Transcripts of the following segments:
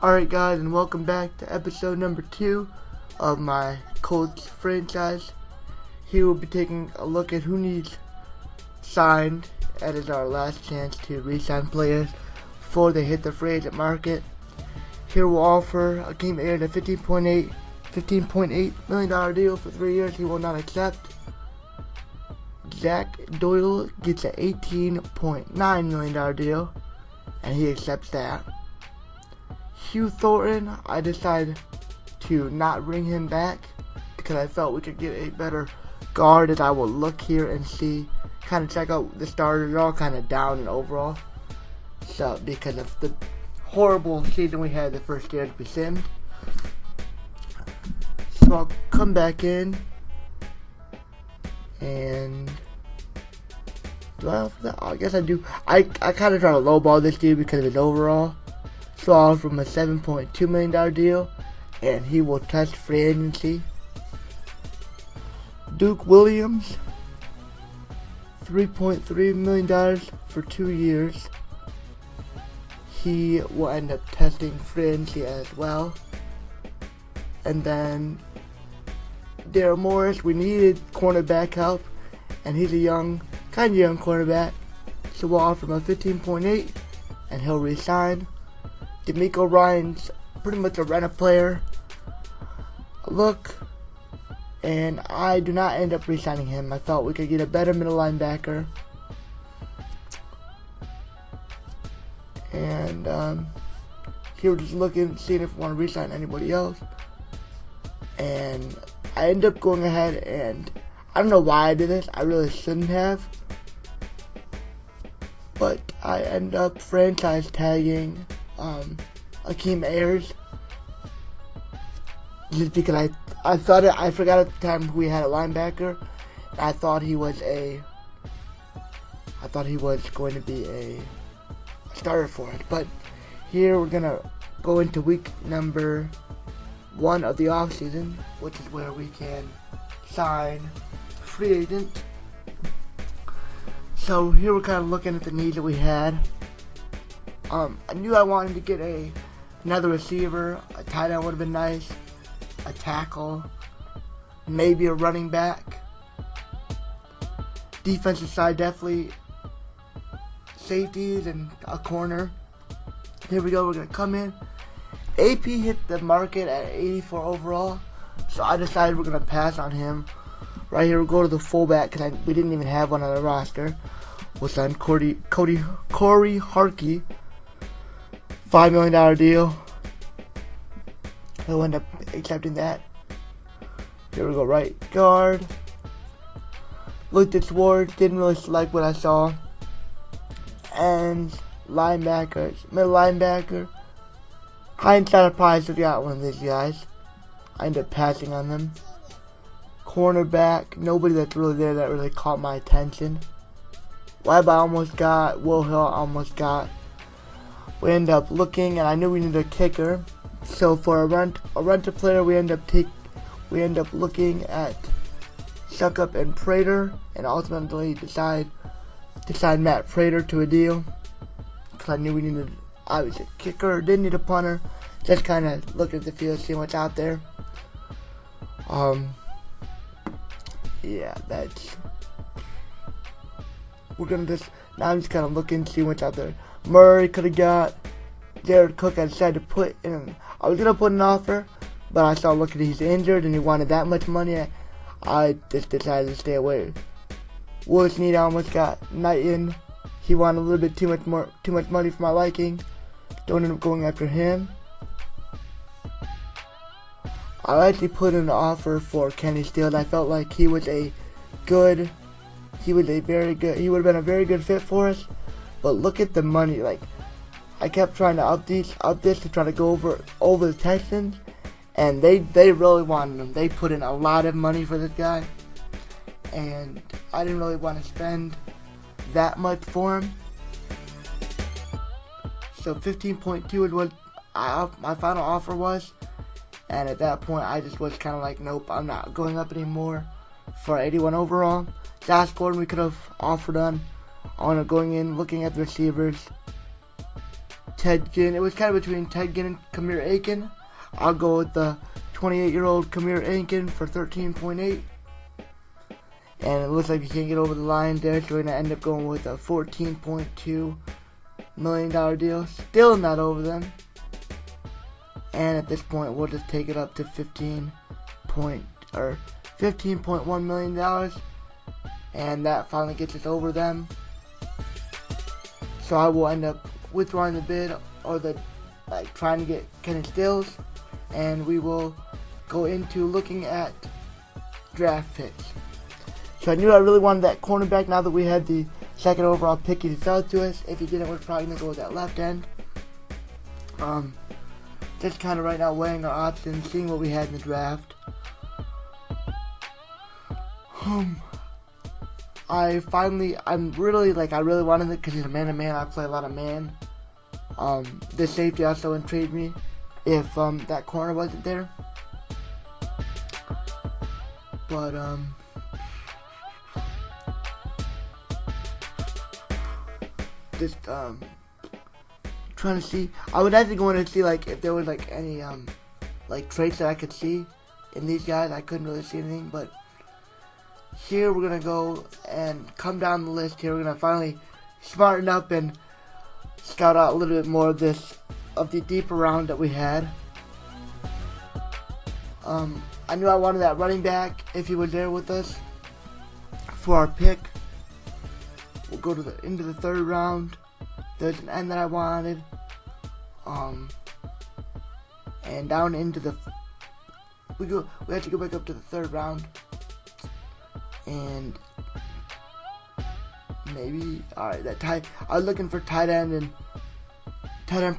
Alright guys, and welcome back to episode number 2 of my Colts franchise. Here we'll be taking a look at who needs signed. That is our last chance to re-sign players before they hit the free agent market. Here we'll offer a game heir a $15.8 million deal for 3 years he will not accept. Zach Doyle gets an $18.9 million deal and he accepts that. Hugh Thornton, I decided to not bring him back because I felt we could get a better guard, as I will look here and see, kind of check out the starters. They're all kind of down in overall, so because of the horrible season we had the first year to be simmed. So I'll come back in and I guess I do. I kind of try to lowball this dude because of his overall. So I'll offer him a $7.2 million deal, and he will test free agency. Duke Williams, $3.3 million for 2 years. He will end up testing free agency as well. And then Daryl Morris, we needed cornerback help, and he's a kind of young cornerback. So we'll offer him a $15.8, and he'll resign. D'Amico Ryan's pretty much a rent-a player. And I do not end up re-signing him. I felt we could get a better middle linebacker. And here we're just looking, seeing if we want to re-sign anybody else. And I end up going ahead and I don't know why I did this. I really shouldn't have. But I end up franchise tagging Akeem Ayers, just because I forgot at the time we had a linebacker. I thought he was going to be a starter for us. But here we're gonna go into week number 1 of the off season, which is where we can sign free agent. So here we're kind of looking at the needs that we had. I knew I wanted to get another receiver. A tight end would have been nice. A tackle. Maybe a running back. Defensive side, definitely safeties and a corner. Here we go. We're going to come in. AP hit the market at 84 overall. So I decided we're going to pass on him. Right here, we'll go to the fullback because we didn't even have one on the roster. We'll sign Corey Harkey. $5 million deal. He'll end up accepting that. Here we go, right guard. Looked at Swartz, didn't really like what I saw. And linebackers, middle linebacker. Hindsight, I probably should have got one of these guys. I ended up passing on them. Cornerback, nobody that's really there that really caught my attention. Webb I almost got. Will Hill I almost got. We end up looking, and I knew we needed a kicker. So for a renter player, we end up looking at Suckup and Prater, and ultimately decide Matt Prater to a deal. Because I knew we needed obviously a kicker, didn't need a punter. Just kind of looking at the field, seeing what's out there. Yeah, I'm just kind of looking, see what's out there. Murray could have got. Jared Cook, I decided to put in. I was going to put an offer, but I saw looking he's injured and he wanted that much money. I just decided to stay away. Willis Need, I almost got Knighton. He wanted a little bit too much money for my liking. Don't end up going after him. I actually put in an offer for Kenny Steele. I felt like he would have been a very good fit for us. But look at the money. Like, I kept trying to up this to try to go over the Texans, and they really wanted him. They put in a lot of money for this guy, and I didn't really want to spend that much for him. So 15.2 is what my final offer was, and at that point I just was kind of like, nope, I'm not going up anymore for 81 overall. Josh Gordon we could have offered on going in, looking at the receivers. Ted Ginn. It was kind of between Ted Ginn and Kamir Aiken. I'll go with the 28-year-old Kamir Aiken for 13.8. And it looks like you can't get over the line there, so we're going to end up going with a $14.2 million deal. Still not over them. And at this point, we'll just take it up to $15.1 million. And that finally gets us over them. So I will end up withdrawing the bid, or trying to get Kenny Stills. And we will go into looking at draft picks. So I knew I really wanted that cornerback now that we had the second overall pick. He fell to us. If he didn't, we're probably going to go with that left end. Just kind of right now weighing our options, seeing what we had in the draft. I really wanted it because he's a man-to-man. I play a lot of man. The safety also intrigued me if that corner wasn't there. But just trying to see. I would actually go in and see if there was any traits that I could see in these guys. I couldn't really see anything, but here we're gonna go and come down the list. Here we're gonna finally smarten up and scout out a little bit more of the deeper round that we had. I knew I wanted that running back if he was there with us for our pick. We'll go to into the third round. There's an end that I wanted. And down into we have to go back up to the third round. And maybe I was looking for tight end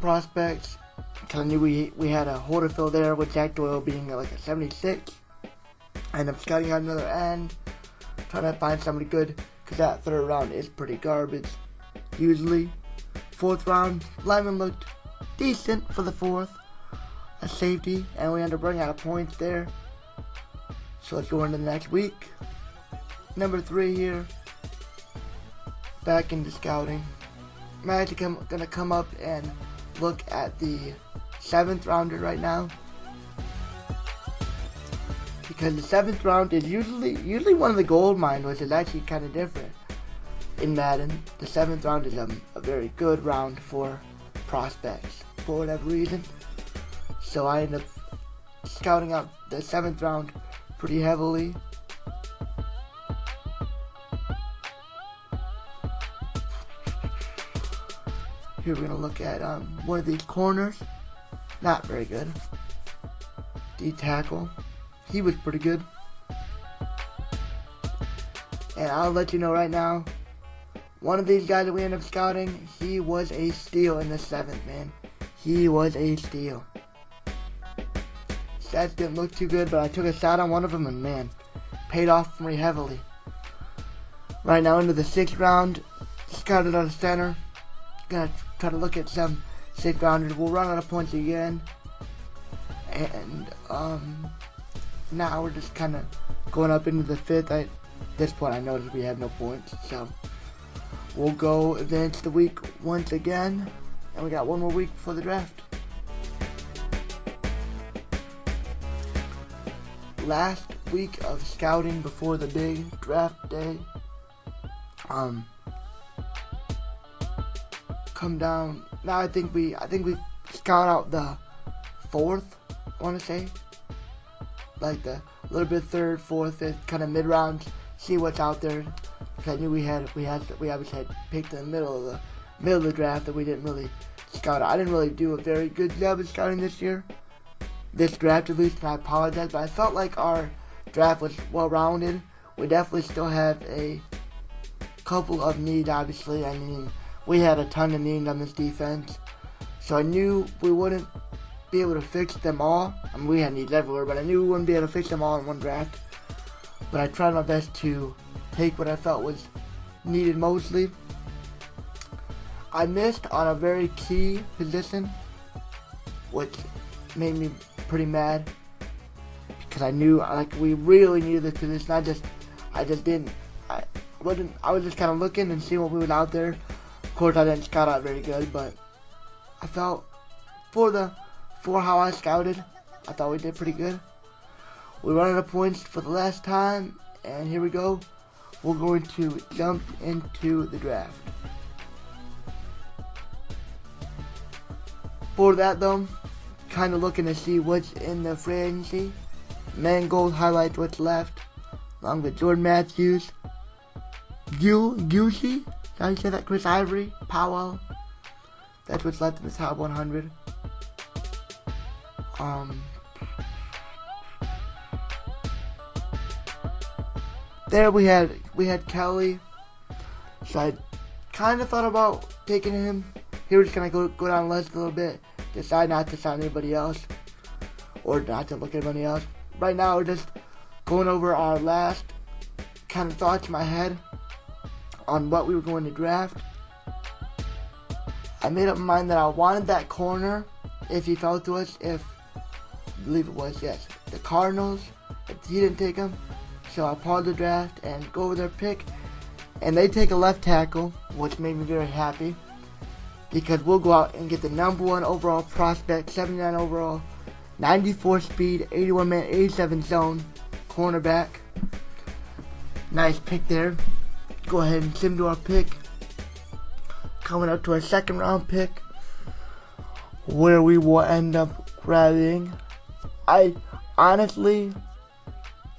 prospects. Cause I knew we had a hole to fill there with Jack Doyle being a 76. And I'm scouting out another end, trying to find somebody good, because that third round is pretty garbage usually. Fourth round, lineman looked decent for the fourth, a safety, and we ended up running out of points there. So let's go into the next week. Number 3 here, back into scouting. I'm actually gonna come up and look at the 7th rounder right now, because the 7th round is usually one of the gold mines, which is actually kind of different in Madden. The 7th round is a very good round for prospects for whatever reason. So I end up scouting out the 7th round pretty heavily. Here we're going to look at one of these corners. Not very good. D-tackle. He was pretty good. And I'll let you know right now, one of these guys that we ended up scouting, he was a steal in the 7th, man. He was a steal. Stats didn't look too good, but I took a shot on one of them, and man, paid off for me heavily. Right now into the 6th round, scouted out of center. Gonna try to look at some 6th rounders. We'll run out of points again. And now we're just kind of going up into the 5th. At this point I noticed we have no points, so we'll go advance the week once again, and we got one more week before the draft. Last week of scouting before the big draft day. Come down now. I think we scout out the 4th. I want to say, like the little bit 3rd, 4th, 5th, kind of mid rounds. See what's out there. Because I knew we obviously had picked in the middle of the draft that we didn't really scout out. I didn't really do a very good job of scouting this year. This draft at least, and I apologize, but I felt like our draft was well rounded. We definitely still have a couple of needs, obviously. I mean, we had a ton of needs on this defense, so I knew we wouldn't be able to fix them all. I mean, we had needs everywhere, but I knew we wouldn't be able to fix them all in one draft. But I tried my best to take what I felt was needed mostly. I missed on a very key position, which made me pretty mad, because I knew we really needed this position. I was just kind of looking and seeing what we was out there. Of course, I didn't scout out very good, but I felt for how I scouted, I thought we did pretty good. We run out of points for the last time, and here we go. We're going to jump into the draft. For that though, kind of looking to see what's in the free agency. Mangold highlights what's left, along with Jordan Matthews, Gucci, how do you say that? Chris Ivory, Powell. That's what's left in the top 100. There we had Kelly. So I kind of thought about taking him. Here we're just gonna go down the list a little bit. Decide not to sign anybody else, or not to look at anybody else. Right now we're just going over our last kind of thoughts in my head on what we were going to draft. I made up my mind that I wanted that corner if he fell to us. If I believe it was, yes, the Cardinals. If he didn't take him, so I paused the draft and go over their pick, and they take a left tackle, which made me very happy, because we'll go out and get the number 1 overall prospect, 79 overall, 94 speed, 81 man, 87 zone cornerback. Nice pick there. Go ahead and sim to our pick. Coming up to our second round pick, where we will end up grabbing. I honestly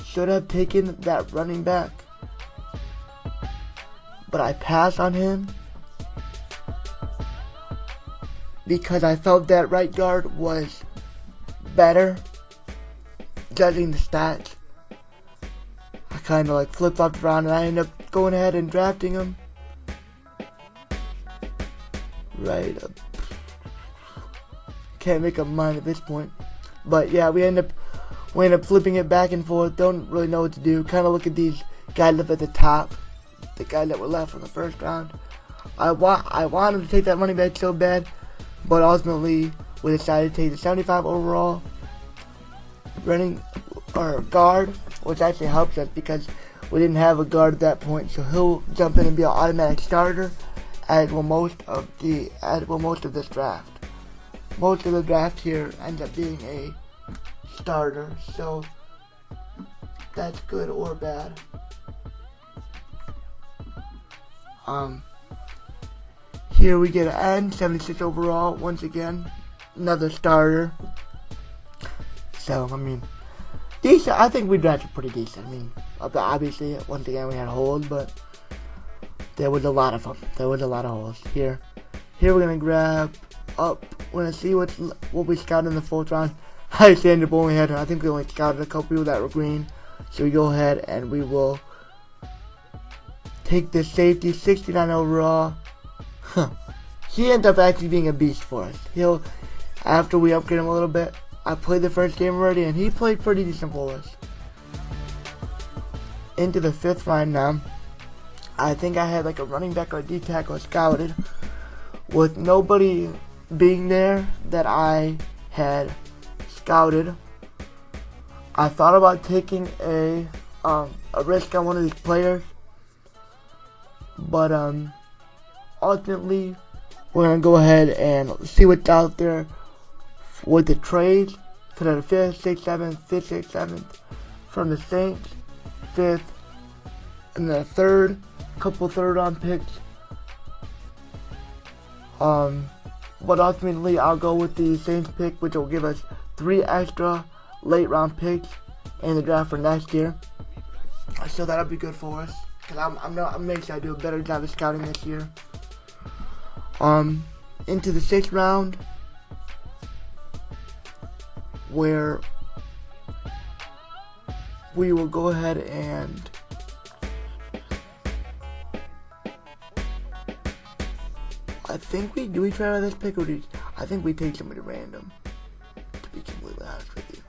should have taken that running back, but I passed on him because I felt that right guard was better, judging the stats. I kind of like flip-flopped around, and I ended up going ahead and drafting him right up. Can't make up mine at this point, but yeah, we end up flipping it back and forth. Don't really know what to do. Kind of look at these guys up at the top, the guys that were left from the first round. I wanted to take that running back so bad, but ultimately we decided to take the 75 overall running or guard, which actually helps us because we didn't have a guard at that point. So he'll jump in and be an automatic starter, as will most of this draft. Most of the draft here ends up being a starter, so that's good or bad. Here we get an N, 76 overall, once again, another starter. So, I mean, decent. I think we drafted pretty decent. I mean, obviously, once again, we had holes, but there was a lot of them. There was a lot of holes. Here we're gonna grab up. We're gonna see what we scouted in the 4th round. I ended up only I think we only scouted a couple people that were green. So we go ahead and we will take this safety, 69 overall. He ended up actually being a beast for us. After we upgrade him a little bit, I played the first game already, and he played pretty decent for us. Into the 5th round now. I think I had like a running back or a D tackle scouted, with nobody being there that I had scouted. I thought about taking a risk on one of these players, but ultimately we're gonna go ahead and see what's out there with the trades. Put out a 5th, 6th, 7th, 5th, 6th, 7th from the Saints, 5th, and then a 3rd, couple 3rd round picks. But ultimately I'll go with the Saints pick, which will give us 3 extra late round picks in the draft for next year. So that'll be good for us, because I'm making sure I do a better job of scouting this year. Into the 6th round, where we will go ahead and I think we try out this pick, or I think we take somebody random, to be completely honest with you.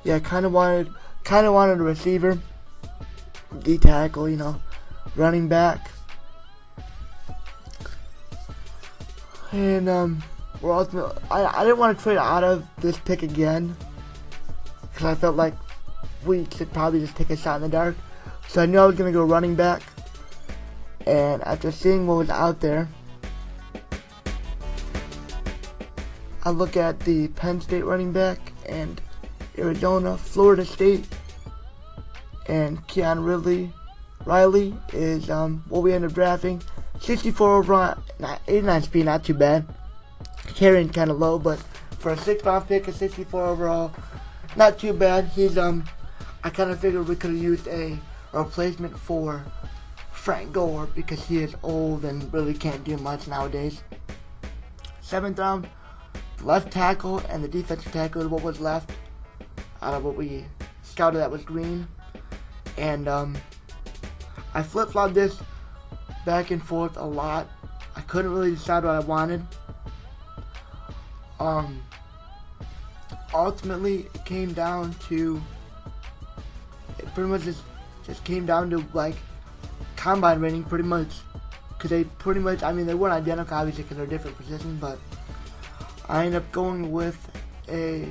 Yeah, kind of wanted a receiver, D tackle, running back, and we're ultimately, I didn't want to trade out of this pick again, because I felt like we should probably just take a shot in the dark. So I knew I was going to go running back, and after seeing what was out there, I look at the Penn State running back and Arizona, Florida State, and Keon Riley is what we end up drafting. 64 overall, 89 speed, not too bad. Carrying kind of low, but for a 6th round pick, a 64 overall, not too bad. He's I kind of figured we could have used a replacement for Frank Gore because he is old and really can't do much nowadays. 7th round, left tackle and the defensive tackle is what was left out of what we scouted that was green. And I flip-flopped this back and forth a lot. I couldn't really decide what I wanted. Ultimately, it came down to, it pretty much just came down to like combine rating pretty much. Because they pretty much, I mean, they weren't identical obviously because they're different positions, but I ended up going with a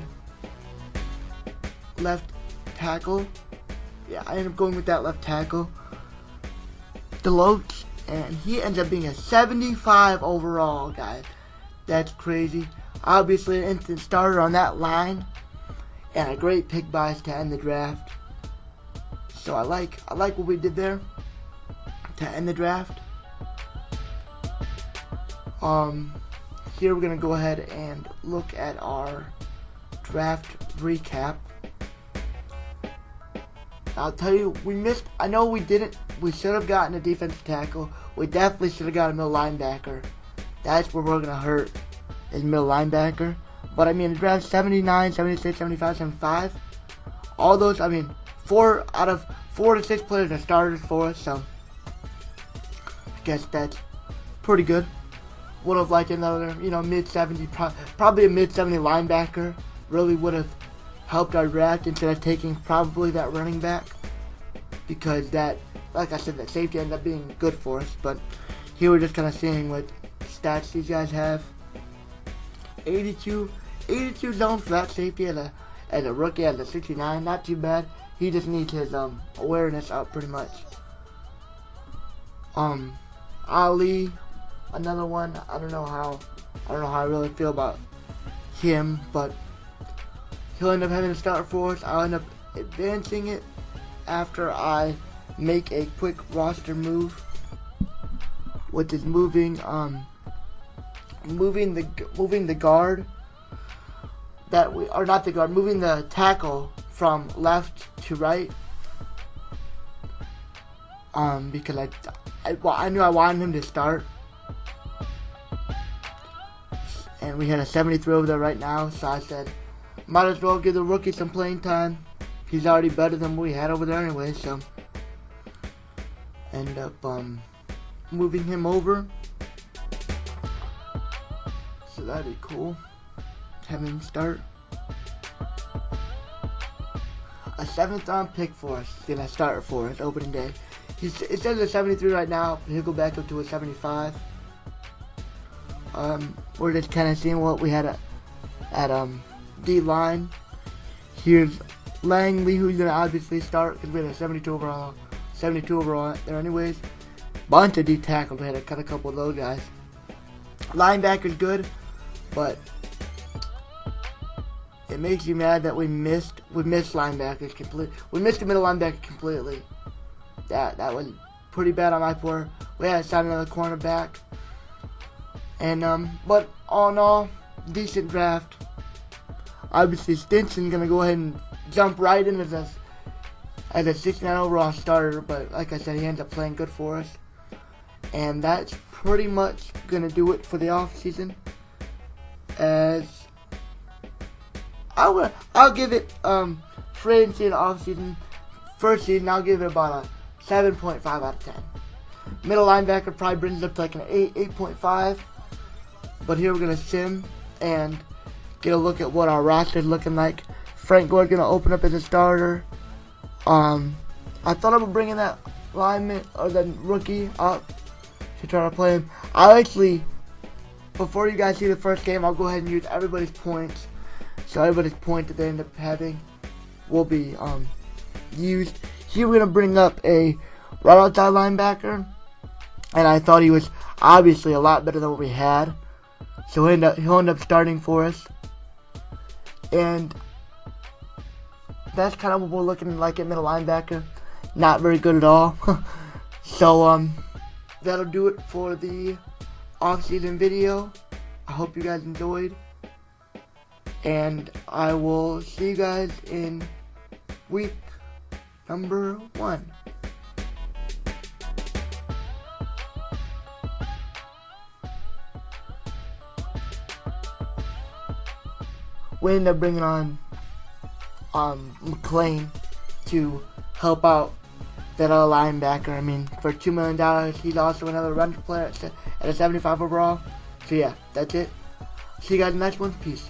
left tackle. Yeah, I ended up going with that left tackle, Deloach, and he ends up being a 75 overall, guys. That's crazy. Obviously, an instant starter on that line, and a great pick by us to end the draft. So I like what we did there to end the draft. Here we're gonna go ahead and look at our draft recap. I'll tell you, we missed. I know we didn't. We should have gotten a defensive tackle. We definitely should have got a middle linebacker. That's where we're gonna hurt, is middle linebacker. But I mean, the draft 79, 76, 75, 75. All those. I mean, 4 out of 4 to 6 players are starters for us. So I guess that's pretty good. Would have liked another, mid 70, probably a mid 70 linebacker. Really would have helped our draft instead of taking probably that running back, because that, like I said, that safety ended up being good for us. But here we're just kind of seeing what stats these guys have. 82 zone for that safety as a rookie, as a 69, not too bad. He just needs his awareness up pretty much. Ali, another one. I don't know how I really feel about him, but he'll end up having to start for us. I'll end up advancing it after I make a quick roster move, which is moving the guard that we, or not the guard, moving the tackle from left to right. Because I knew I wanted him to start, and we had a 73 over there right now, so I said, might as well give the rookie some playing time. He's already better than what we had over there anyway, so end up moving him over. So that'd be cool. Have him start. A 7th round pick for us. He's gonna start for us opening day. It says a 73 right now. He'll go back up to a 75. We're just kind of seeing what we had at D line. Here's Langley, who's gonna obviously start because we had a 72 overall there anyways. Bunch of D tackles. We had to cut a couple of those guys. Linebacker's good, but it makes you mad that we missed linebackers completely. We missed the middle linebacker completely. That was pretty bad on my part. We had to sign another cornerback. And but all in all, decent draft. Obviously, Stinson's gonna go ahead and jump right in as a 69 overall starter. But like I said, he ends up playing good for us. And that's pretty much gonna do it for the off season. As I'll give it free agency and off season, first season, I'll give it about a 7.5 out of 10. Middle linebacker probably brings it up to like an 8.5. But here we're gonna sim and get a look at what our roster is looking like. Frank Gore's gonna open up as a starter. I thought I would bring in that lineman or the rookie up to try to play him. I actually, before you guys see the first game, I'll go ahead and use everybody's points. So everybody's point that they end up having will be used. Here we're gonna bring up a right outside linebacker, and I thought he was obviously a lot better than what we had. So he'll end up starting for us. And that's kind of what we're looking like at middle linebacker. Not very good at all. So that'll do it for the off-season video. I hope you guys enjoyed. And I will see you guys in week number 1. We ended up bringing on McLean to help out that other linebacker. I mean, for $2 million, he's also another run player at a 75 overall. So yeah, that's it. See you guys in the next one. Peace.